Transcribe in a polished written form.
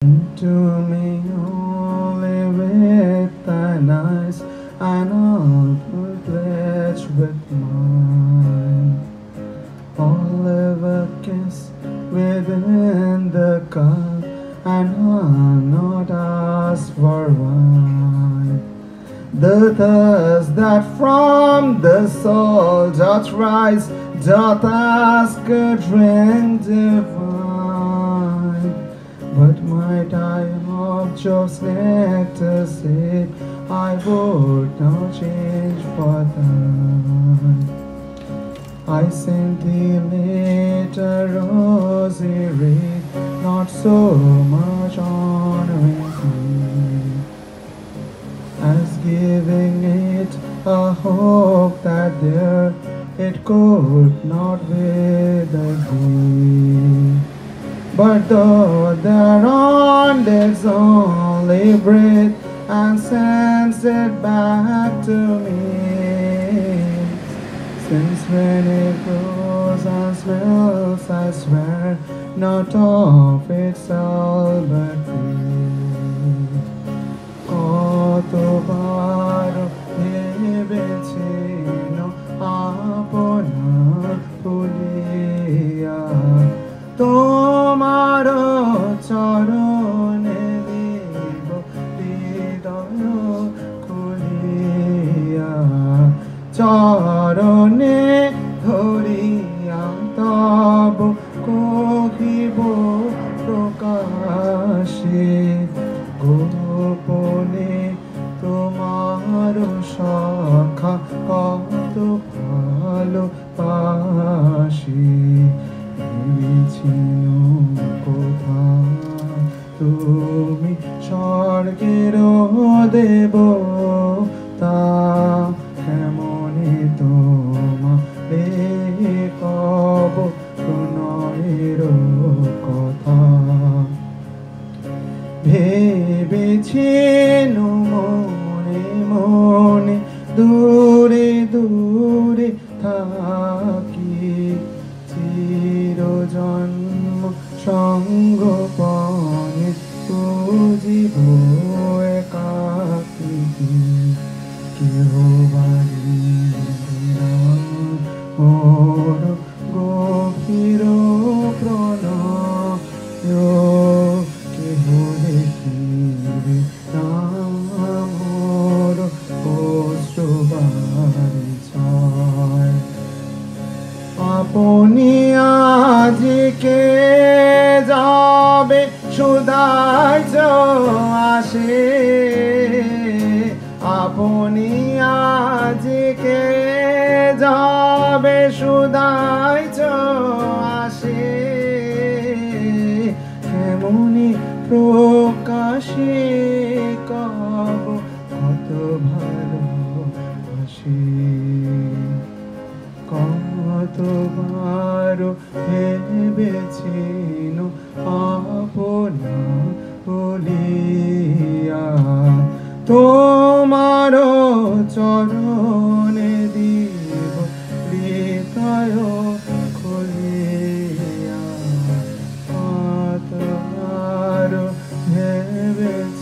To me only with thine eyes, and all will pledge with mine. All ever kiss within the cup, and I'll not ask for wine. The thirst that from the soul doth rise, doth ask a drink divine. But might I of Jove's nectar sip, I would not change for thine. I sent thee later rosary, not so much honoring thee, as giving it a hope that there it could not wither thee. But though thereon didst only breathe, and sends it back to me, since when it grows and smells, I swear, not of itself but thee. কতবার ভেবেছিল আপনার ভুলিয়া তোমার চরণে দিব হৃদয় খুলিয়া, চরণে ধরিয়া তব কহিব প্রকাশে, গোপনে তোমার শাখা কত ভালোবাসি। ভেবেছিল কোথা তুমি স্বর্গের দেবতা, কেমনে তোমারে কব প্রণয়ের কথা। ভেবেছিল মনে মনে দূরে দূরে থাকি, চিরজন্ম সঙ্গপনে পুজিব একাকী। কেহ বাড়ি মোর গভীর প্রণয়, কেহ দেখিবে না মোর অশ্রুবারি ছয়। আপনি আজকে যাবে সুদার্য আসে, আপনি আজকে যাবে সুদার্য আসে, কেমনি প্রকাশে কব কত ভালোবাসি। কতবার ভেবেছিল আপনা বলিয়া, তোমার চরণে দিব হৃদয় খুলিয়া। কতবার ভেবেছিল